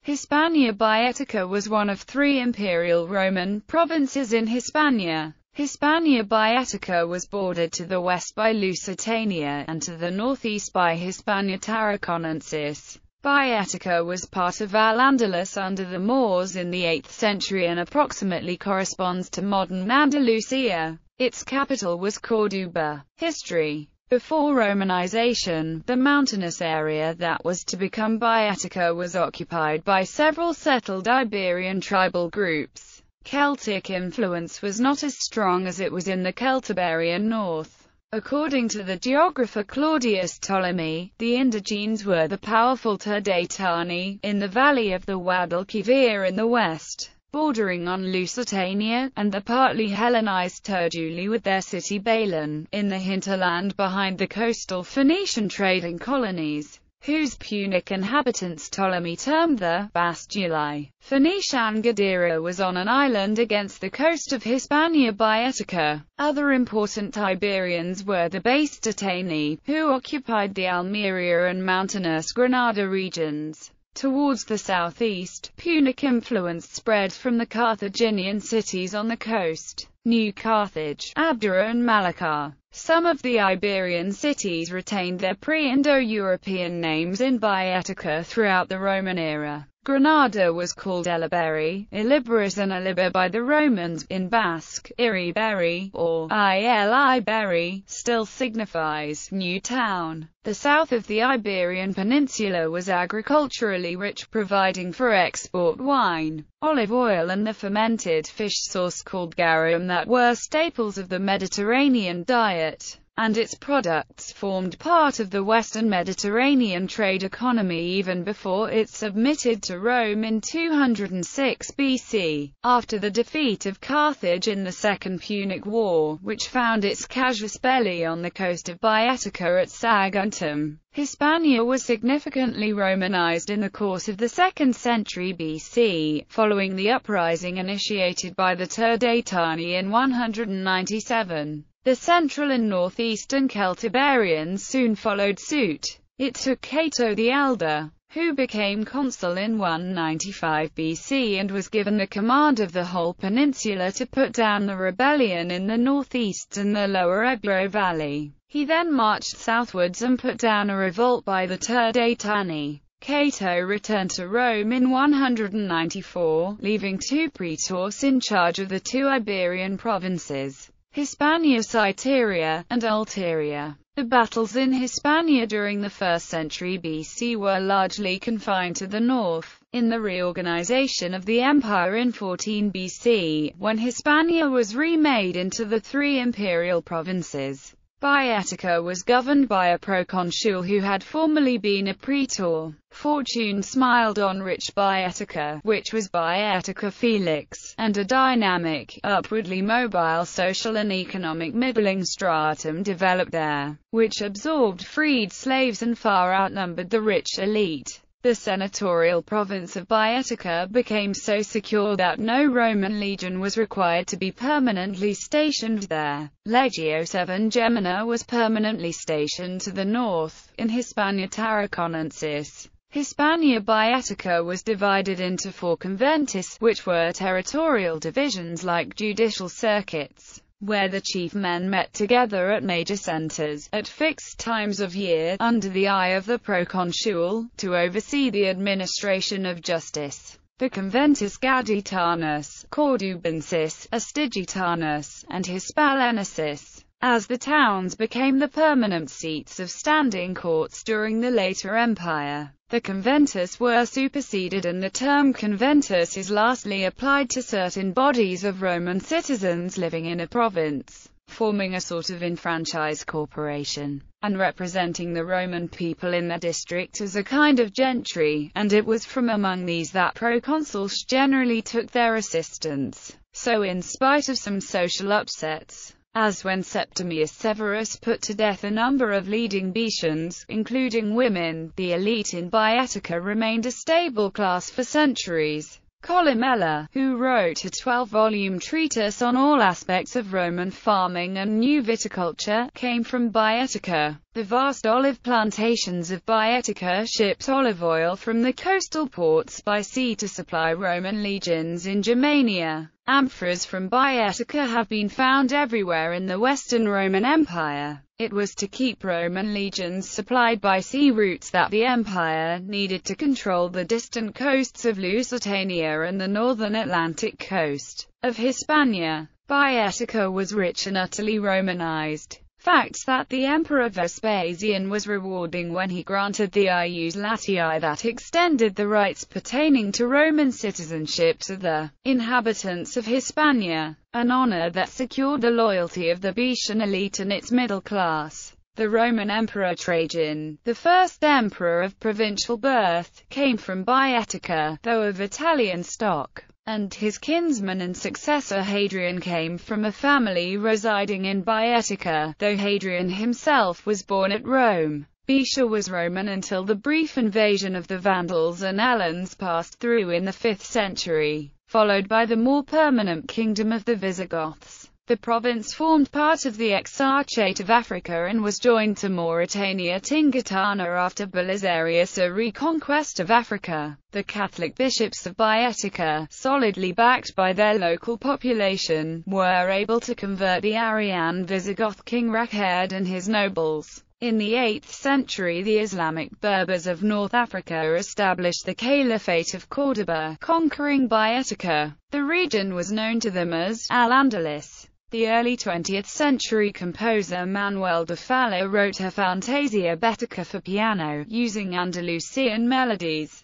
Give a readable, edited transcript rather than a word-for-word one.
Hispania Baetica was one of 3 imperial Roman provinces in Hispania. Hispania Baetica was bordered to the west by Lusitania, and to the northeast by Hispania Tarraconensis. Baetica was part of Al-Andalus under the Moors in the 8th century and approximately corresponds to modern Andalusia. Its capital was Córdoba. History. Before Romanization, the mountainous area that was to become Baetica was occupied by several settled Iberian tribal groups. Celtic influence was not as strong as it was in the Celtiberian north. According to the geographer Claudius Ptolemy, the indigenes were the powerful Turdetani, in the valley of the Guadalquivir in the west, bordering on Lusitania, and the partly Hellenized Turduli with their city Bailan, in the hinterland behind the coastal Phoenician trading colonies, whose Punic inhabitants Ptolemy termed the Bastuli. Phoenician Gadara was on an island against the coast of Hispania Baetica. Other important Iberians were the Bastetani, who occupied the Almeria and mountainous Granada regions. Towards the southeast, Punic influence spread from the Carthaginian cities on the coast, New Carthage, Abdera and Malacca. Some of the Iberian cities retained their pre-Indo-European names in Baetica throughout the Roman era. Granada was called Eliberi, Iliberis and Iliber by the Romans. In Basque, Iriberi, or Iliberi, still signifies new town. The south of the Iberian Peninsula was agriculturally rich, providing for export wine, olive oil and the fermented fish sauce called garum that were staples of the Mediterranean diet, and its products formed part of the Western Mediterranean trade economy even before it submitted to Rome in 206 BC, after the defeat of Carthage in the Second Punic War, which found its casus belli on the coast of Baetica at Saguntum. Hispania was significantly Romanized in the course of the 2nd century BC, following the uprising initiated by the Turdetani in 197. The central and northeastern Celtiberians soon followed suit. It took Cato the Elder, who became consul in 195 BC and was given the command of the whole peninsula, to put down the rebellion in the northeast and the lower Ebro Valley. He then marched southwards and put down a revolt by the Turdetani. Cato returned to Rome in 194, leaving 2 praetors in charge of the 2 Iberian provinces, Hispania Citeria, and Ulteria. The battles in Hispania during the 1st century BC were largely confined to the north. In the reorganization of the empire in 14 BC, when Hispania was remade into the 3 imperial provinces, Baetica was governed by a proconsul who had formerly been a praetor. Fortune smiled on rich Baetica, which was Baetica Felix, and a dynamic, upwardly mobile social and economic middling stratum developed there, which absorbed freed slaves and far outnumbered the rich elite. The senatorial province of Baetica became so secure that no Roman legion was required to be permanently stationed there. Legio Gemina was permanently stationed to the north, in Hispania Tarraconensis. Hispania Baetica was divided into 4 conventis, which were territorial divisions like judicial circuits, where the chief men met together at major centers, at fixed times of year, under the eye of the proconsul, to oversee the administration of justice. The conventus Gaditanus, Cordubensis, Astigitanus, and Hispalensis, as the towns became the permanent seats of standing courts during the later empire. The conventus were superseded, and the term conventus is lastly applied to certain bodies of Roman citizens living in a province, forming a sort of enfranchised corporation, and representing the Roman people in their district as a kind of gentry, and it was from among these that proconsuls generally took their assistance. So in spite of some social upsets, as when Septimius Severus put to death a number of leading Boeotians, including women, the elite in Baetica remained a stable class for centuries. Columella, who wrote a 12-volume treatise on all aspects of Roman farming and new viticulture, came from Baetica. The vast olive plantations of Baetica shipped olive oil from the coastal ports by sea to supply Roman legions in Germania. Amphoras from Baetica have been found everywhere in the Western Roman Empire. It was to keep Roman legions supplied by sea routes that the empire needed to control the distant coasts of Lusitania and the northern Atlantic coast of Hispania. Baetica was rich and utterly Romanized. Facts that the Emperor Vespasian was rewarding when he granted the ius Latii that extended the rights pertaining to Roman citizenship to the inhabitants of Hispania, an honor that secured the loyalty of the Boeotian elite and its middle class. The Roman Emperor Trajan, the first emperor of provincial birth, came from Baetica, though of Italian stock, and his kinsman and successor Hadrian came from a family residing in Baetica, though Hadrian himself was born at Rome. Boeotia was Roman until the brief invasion of the Vandals and Alans passed through in the 5th century, followed by the more permanent kingdom of the Visigoths. The province formed part of the Exarchate of Africa and was joined to Mauritania Tingitana after Belisarius' reconquest of Africa. The Catholic bishops of Baetica, solidly backed by their local population, were able to convert the Arian Visigoth king Rakhed and his nobles. In the 8th century, the Islamic Berbers of North Africa established the Caliphate of Córdoba, conquering Baetica. The region was known to them as Al-Andalus. The early 20th century composer Manuel de Falla wrote her Fantasia Baetica for piano, using Andalusian melodies.